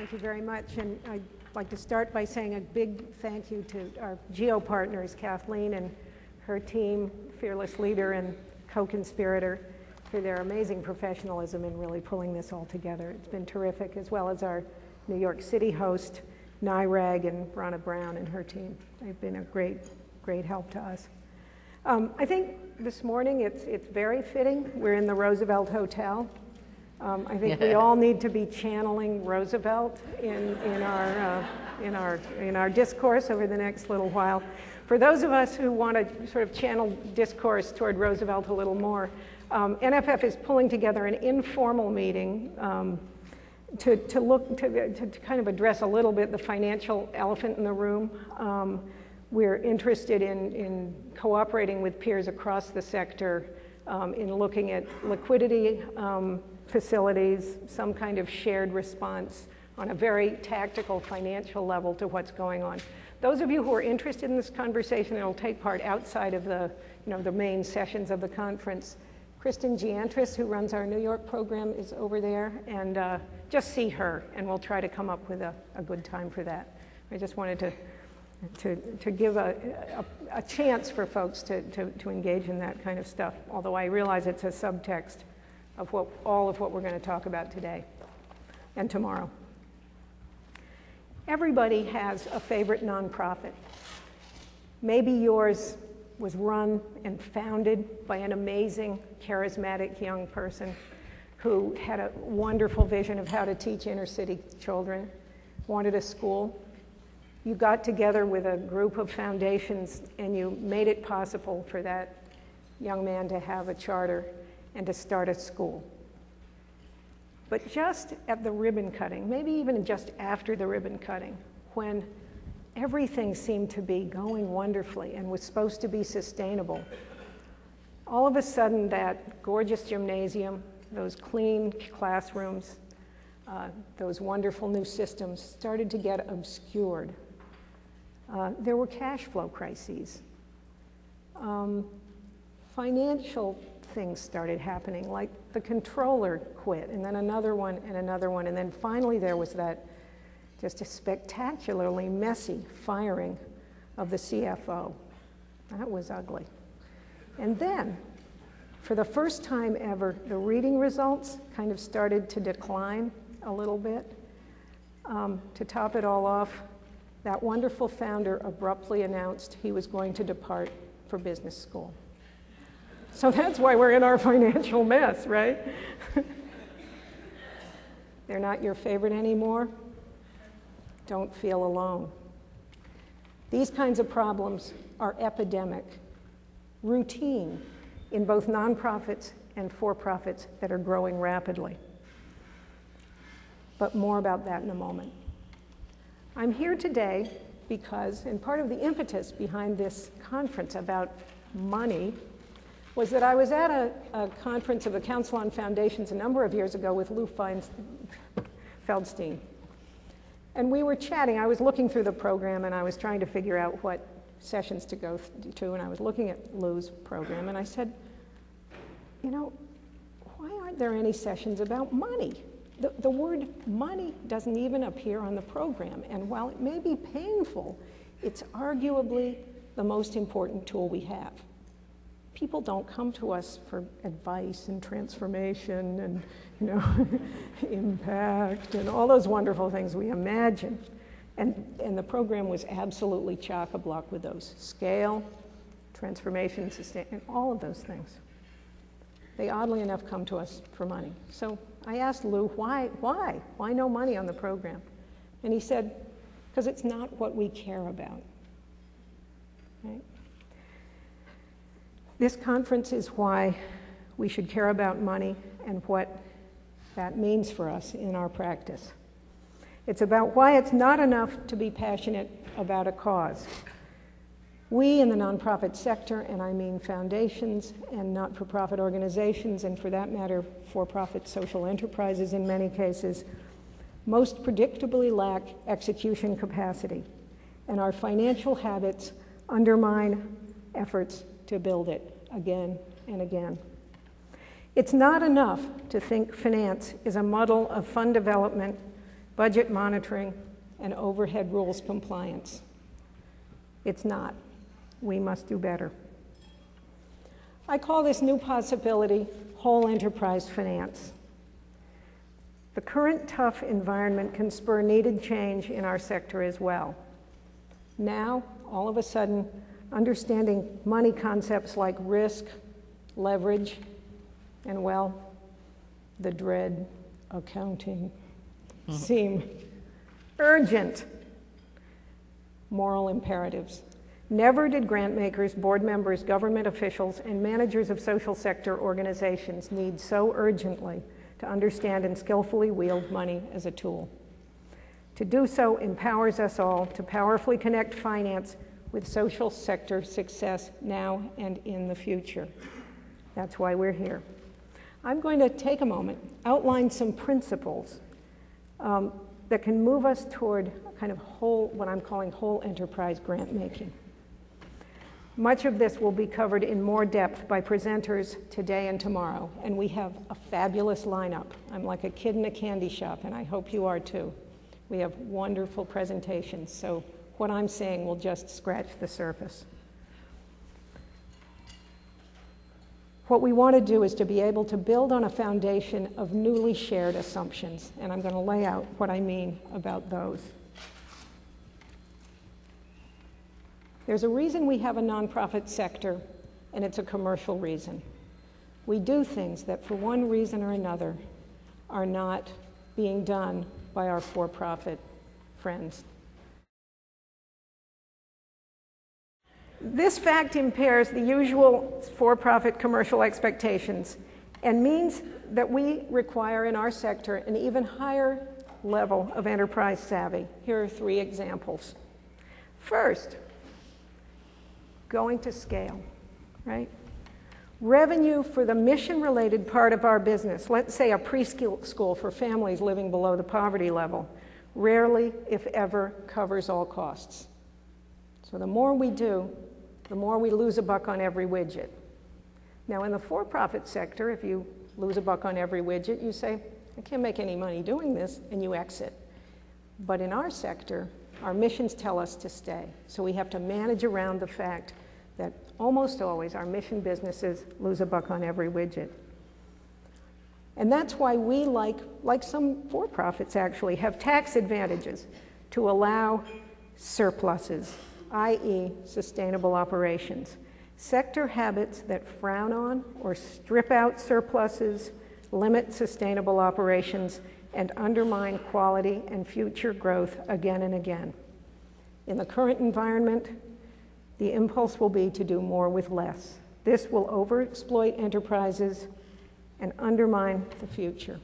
Thank you very much. And I'd like to start by saying a big thank you to our GEO partners, Kathleen and her team, fearless leader and co-conspirator, for their amazing professionalism in really pulling this all together. It's been terrific, as well as our New York City host, NIRAG, and Ronna Brown and her team. They've been a great help to us. I think this morning it's very fitting. We're in the Roosevelt Hotel. I think we all need to be channeling Roosevelt in our discourse over the next little while. For those of us who want to sort of channel discourse toward Roosevelt a little more, NFF is pulling together an informal meeting to kind of address a little bit the financial elephant in the room. We're interested in cooperating with peers across the sector in looking at liquidity facilities, some kind of shared response on a very tactical financial level to what's going on. Those of you who are interested in this conversation that will take part outside of the main sessions of the conference, Kristen Giantris, who runs our New York program, is over there, and just see her, and we'll try to come up with a good time for that. I just wanted to give a chance for folks to engage in that kind of stuff, although I realize it's a subtext of all of what we're going to talk about today and tomorrow. Everybody has a favorite nonprofit. Maybe yours was run and founded by an amazing, charismatic young person who had a wonderful vision of how to teach inner city children, wanted a school. You got together with a group of foundations and you made it possible for that young man to have a charter and to start a school. But just at the ribbon cutting, maybe even just after the ribbon cutting, when everything seemed to be going wonderfully and was supposed to be sustainable, all of a sudden that gorgeous gymnasium, those clean classrooms, those wonderful new systems started to get obscured. There were cash flow crises. Financial things started happening, like the controller quit, and then another one, and then finally there was that just a spectacularly messy firing of the CFO. That was ugly. And then, for the first time ever, the reading results kind of started to decline a little bit. To top it all off, that wonderful founder abruptly announced he was going to depart for business school. So that's why we're in our financial mess, right? They're not your favorite anymore? Don't feel alone. These kinds of problems are epidemic, routine in both nonprofits and for-profits that are growing rapidly. But more about that in a moment. I'm here today because, and part of the impetus behind this conference about money was that I was at a conference of the Council on Foundations a number of years ago with Lou Feldstein. And we were chatting. I was looking through the program and I was trying to figure out what sessions to go to, and I was looking at Lou's program and I said, you know, why aren't there any sessions about money? The word money doesn't even appear on the program, and while it may be painful, it's arguably the most important tool we have. People don't come to us for advice and transformation and, impact and all those wonderful things we imagine. And the program was absolutely chock-a-block with those. Scale, transformation, sustain, and all of those things. They oddly enough come to us for money. So I asked Lou, why no money on the program? And he said, because it's not what we care about, right? This conference is why we should care about money and what that means for us in our practice. It's about why it's not enough to be passionate about a cause. We in the nonprofit sector, and I mean foundations and not-for-profit organizations, and for that matter, for-profit social enterprises in many cases, most predictably lack execution capacity, and our financial habits undermine efforts to build it again and again. It's not enough to think finance is a muddle of fund development, budget monitoring, and overhead rules compliance. It's not. We must do better. I call this new possibility whole enterprise finance. The current tough environment can spur needed change in our sector as well. Now, all of a sudden, understanding money concepts like risk, leverage, and, well, the dread accounting seem urgent moral imperatives. Never did grant makers, board members, government officials, and managers of social sector organizations need so urgently to understand and skillfully wield money as a tool. To do so empowers us all to powerfully connect finance with social sector success now and in the future. That's why we're here. I'm going to take a moment, outline some principles that can move us toward kind of what I'm calling whole enterprise grant making. Much of this will be covered in more depth by presenters today and tomorrow, and we have a fabulous lineup. I'm like a kid in a candy shop, and I hope you are too. We have wonderful presentations, so what I'm saying will just scratch the surface. What we want to do is to be able to build on a foundation of newly shared assumptions, and I'm going to lay out what I mean about those. There's a reason we have a nonprofit sector, and it's a commercial reason. We do things that, for one reason or another, are not being done by our for-profit friends. This fact impairs the usual for-profit commercial expectations and means that we require in our sector an even higher level of enterprise savvy. Here are 3 examples. First, going to scale, right? Revenue for the mission-related part of our business, let's say a preschool for families living below the poverty level, rarely, if ever, covers all costs. So the more we do, the more we lose a buck on every widget. Now, in the for-profit sector, if you lose a buck on every widget, you say, I can't make any money doing this, and you exit. But in our sector, our missions tell us to stay. So we have to manage around the fact that almost always our mission businesses lose a buck on every widget. And that's why we, like some for-profits actually, have tax advantages to allow surpluses, i.e. sustainable operations. Sector habits that frown on or strip out surpluses, limit sustainable operations, and undermine quality and future growth again and again. In the current environment, the impulse will be to do more with less. This will overexploit enterprises and undermine the future.